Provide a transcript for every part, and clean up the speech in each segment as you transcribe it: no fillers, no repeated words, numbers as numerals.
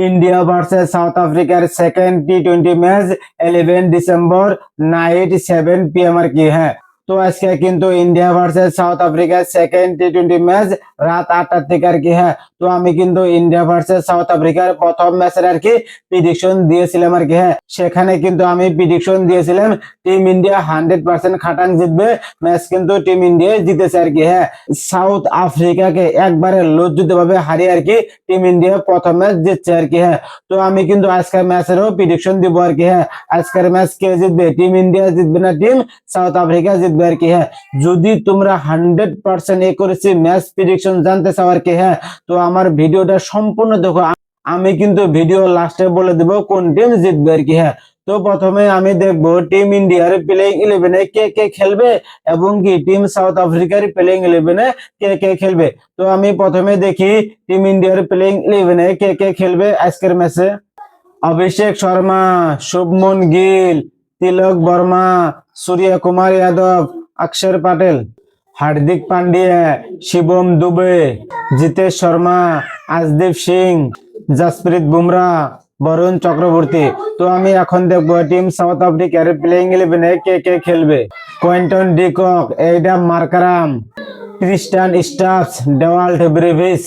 India versus south अफ्रीकार second टी20 match 11 December night 7 PM की है। तो আজকে কিন্তু ইন্ডিয়া ভার্সেস সাউথ আফ্রিকার সেকেন্ড টি20 ম্যাচ রাত 8টার থেকে আর কি। হ্যাঁ, তো আমি কিন্তু ইন্ডিয়া ভার্সেস সাউথ আফ্রিকার প্রথম ম্যাচের আর কি প্রেডিকশন দিয়েছিলাম আর কি। হ্যাঁ, সেখানে কিন্তু আমি প্রেডিকশন দিয়েছিলাম টিম ইন্ডিয়া 100% খাটাং জিতবে, ম্যাচ কিন্তু টিম ইন্ডিয়া জিতেছে আর কি। হ্যাঁ, সাউথ আফ্রিকাকে একবারে লজ্জিত ভাবে হারিয়ে আর কি টিম ইন্ডিয়া প্রথম ম্যাচ জিতছে আর কি। হ্যাঁ, তো আমি কিন্তু আজকের ম্যাচেরও প্রেডিকশন দিব আর কি। হ্যাঁ, আজকের ম্যাচ কে জিতবে, টিম ইন্ডিয়া জিতবে না টিম সাউথ আফ্রিকা জিতবে আর কি। হ্যাঁ, যদি তোমরা 100% একুরেসি ম্যাচ প্রেডিকশন জানতে চাও আর কি, হ্যাঁ, তো আমার ভিডিওটা সম্পূর্ণ দেখো। আমি কিন্তু ভিডিও লাস্টে বলে দেব কোন টিম জিতবে আর কি। হ্যাঁ, তো প্রথমে আমি দেখবো টিম ইন্ডিয়ার প্লেইং 11-এ কে কে খেলবে এবং কি টিম সাউথ আফ্রিকার প্লেইং 11-এ কে কে খেলবে। তো আমি প্রথমে দেখি টিম ইন্ডিয়ার প্লেইং 11-এ কে কে খেলবে আজকের ম্যাচে। अभिषेक शर्मा, शुभमन गिल, तिलक वर्मा, सूर्य कुमार यादव, अक्षर पटेल, हार्दिक पांड्या, शिवम दुबे, जितेश शर्मा, आजदीप सिंह, जसप्रीत बुमराह, বরুণ চক্রবর্তী। তো আমি এখন দেখবো টিম সাউথ আফ্রিকার প্লেইং 11-এ কে কে খেলবে। Quinton de Kock, Aiden Markram, Tristan Stubbs, Dewald Brevis,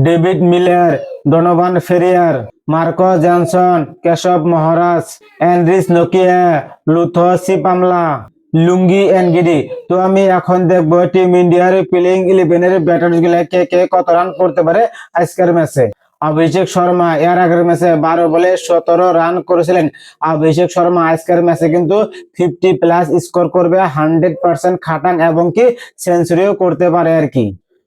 David Miller, Donovan Ferreira, Marco Jansen, Keshav Maharaj, Anrich নোকিয়া, লুথো সিপামলা, লুঙ্গি এনগিডি। তো আমি এখন দেখবো টিম ইন্ডিয়ার প্লেইং 11-এর ব্যাটার্স গুলা কে কে কত রান করতে পারে আজকের ম্যাচে। অভিষেক শর্মা এর আগের ম্যাচে 12 বলে 17 রান করেছিলেন। অভিষেক শর্মা আজকের ম্যাচে কিন্তু 50+ স্কোর করবে, 100% খাটান এবং কি সেঞ্চুরিও করতে পারে আর কি।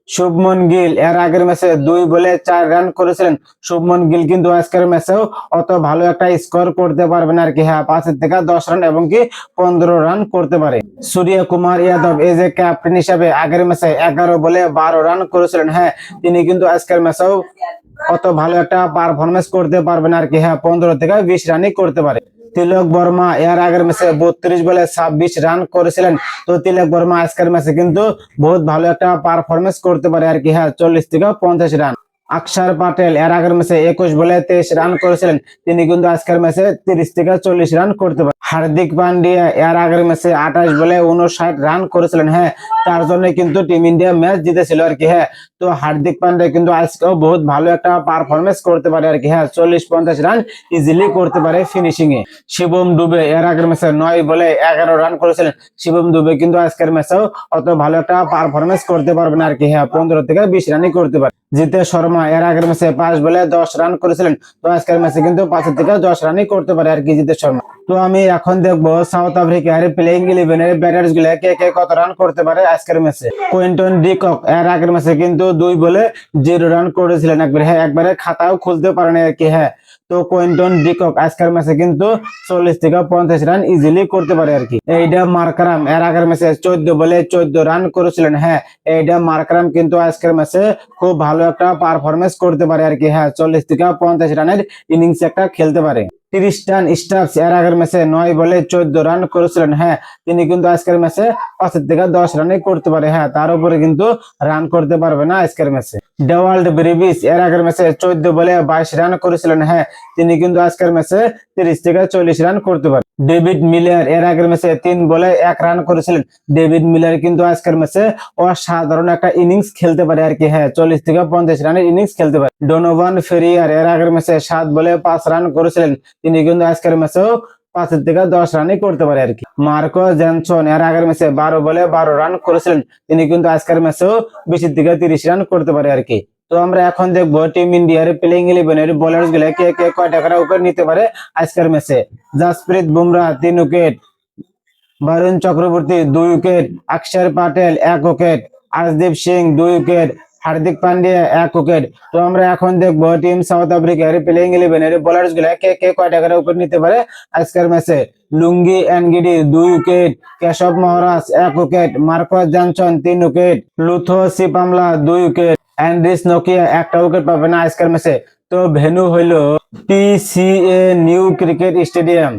শুভমন গিল এর আগের ম্যাচে 2 বলে 4 রান করেছিলেন। শুভমন গিল কিন্তু আজকের ম্যাচেও অত ভালো একটা স্কোর করতে পারবে না আর কি। হ্যাঁ, 5 থেকে 10 রান এবং কি 15 রান করতে পারে। সূর্য কুমার যাদব এই যে ক্যাপ্টেন হিসেবে আগের ম্যাচে 11 বলে 12 রান করেছিলেন। হ্যাঁ, তিনি কিন্তু আজকের ম্যাচেও অত ভালো একটা পারফরমেন্স করতে পারবে না আর কি। হ্যাঁ, 15 থেকে 20 রানই করতে পারে। তিলক বর্মা এর আগের ম্যাচে 32 বলে 26 রান করেছিলেন। তো তিলক বর্মা আজকের ম্যাচে কিন্তু বহুত ভালো একটা পারফরমেন্স করতে পারে আর কি। হ্যাঁ, 40 থেকে 50 রান। अक्षर पटेल এর আগের ম্যাচে 21 বলে 23 রান করেছিলেন। তিনি কিন্তু আজকের ম্যাচে 30 থেকে 40 রান করতে পারে। হার্দিক পান্ডিয়া এর আগের ম্যাচে 28 বলে 59 রান করেছিলেন। হ্যাঁ, তার জন্য কিন্তু টিম ইন্ডিয়া ম্যাচ জিতেছিল আর কি। হ্যাঁ, তো হার্দিক পান্ডিয়া কিন্তু আজকেও বহুত ভালো একটা পারফরমেন্স করতে পারে আর কি। হ্যাঁ, 40-50 রান ইজিলি করতে পারে ফিনিশিং এ। শিবম দুবে এর আগের ম্যাচে 9 বলে 11 রান করেছিলেন। শিবম দুবে কিন্তু আজকের ম্যাচেও অত ভালো একটা পারফরমেন্স করতে পারবে না আর কি। হ্যাঁ, 15 থেকে 20 রানই করতে পারে। জিতেশ শর্মা এর আগের ম্যাচে 5 বলে 10 রান করেছিলেন। তো আজকের ম্যাচে কিন্তু 5 থেকে 10 রানই করতে পারে আর কি জিতেশ শর্মা। তো আমি এখন দেখবো সাউথ আফ্রিকার প্লেইং 11-এর ব্যাটার্স গুলা কে কে কত রান করতে পারে আজকের ম্যাচে। কোয়েন্টন ডিকক এর আগের ম্যাচে কিন্তু 2 বলে 0 রান করেছিলেন একবারে। হ্যাঁ, একবারে খাতাও খুলতে পারেন আর কি। হ্যাঁ, তো কোয়েন্টন ডিকক আজকের ম্যাচে কিন্তু 40 থেকে 50 রান ইজিলি করতে পারে আর কি। এইডা মার্কারাম এর আগের ম্যাচে 14 বলে 14 রান করেছিলেন। হ্যাঁ, এইডা মার্কারাম কিন্তু আজকের ম্যাচে খুব ভালো একটা পারফরমেন্স করতে পারে আর কি। হ্যাঁ, 40 থেকে 50 রানের ইনিংস একটা খেলতে পারে। ক্রিস্টান স্টাফস এর আগের ম্যাচে 9 বলে 14 রান করেছিলেন। হ্যাঁ, তিনি কিন্তু আজকের ম্যাচে 5 থেকে 10 রানই করতে পারে। হ্যাঁ, তার উপরে কিন্তু রান করতে পারবে না আজকের ম্যাচে। ডেওয়াল্ট ব্রেভিস এর আগের ম্যাচে 14 বলে 22 রান করেছিলেন। হ্যাঁ, তিনি কিন্তু আজকের ম্যাচে 30 থেকে 40 রান করতে পারে। ডেভিড মিলার এর আগের ম্যাচে 3 বলে 1 রান করেছিলেন। ডেভিড মিলার কিন্তু আজকের ম্যাচে অসাধারণ একটা ইনিংস খেলতে পারে আর কি। হ্যাঁ, 40 থেকে 50 রানের ইনিংস খেলতে পারে। ডোনোভান ফেরিয়ার এর আগের ম্যাচে 7 বলে 5 রান করেছিলেন। তিনি কিন্তু আজকের ম্যাচেও 5 থেকে 10 রানই করতে পারে আর কি। মার্কো জনসন এর আগের ম্যাচে 12 বলে 12 রান করেছিলেন। তিনি কিন্তু আজকের ম্যাচেও 20 থেকে 30 রান করতে পারে আর কি। তো আমরা এখন দেখবো টিম ইন্ডিয়ার প্লেইং 11-এর বোলার্স গুলা কে কে কয়টা করে উইকেট নিতে পারে আজকের ম্যাচে। Jasprit Bumrah 3 wicket, Varun Chakravarthy 2 wicket, Axar Patel 1 wicket, Arshdeep Singh 2 wicket, Hardik Pandya 1 wicket. তো আমরা এখন দেখবো টিম সাউথ আফ্রিকার প্লেইং 11-এর বোলার্স গুলা কে কে কয়টা করে উইকেট নিতে পারে আজকের ম্যাচে। Lungi Ngidi 2 wicket, Keshav Maharaj 1 wicket, Marco Jansen 3 wicket, Lutho Sipamla 2 wicket, Anrich নোকিয়া 1টা উইকেট পাবে না আজকের ম্যাচে। তো ভেন্যু হইলো PCA নিউ ক্রিকেট স্টেডিয়াম।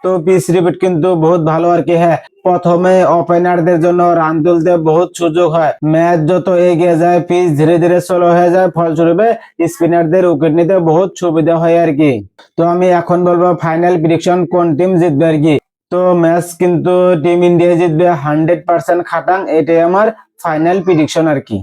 তো তো পিচ রিপিট কিন্তু বহুত ভালো আর কি। হ্যাঁ, প্রথমে ওপেনারদের জন্য রান তুলতে বহুত সুযোগ হয়, ম্যাচ যত এগিয়ে যায় পিচ ধীরে ধীরে স্লো হয়ে যায়, ফলস্বরূপে স্পিনারদের উইকেট নিতে বহুত সুবিধা হয় আর কি। তো আমি এখন বলবো ফাইনাল প্রেডিকশন কোন টিম জিতবে আর কি। তো ম্যাচ কিন্তু টিম ইন্ডিয়া জিতবে 100% খাটাং, এটাই আমার ফাইনাল প্রেডিকশন আর কি।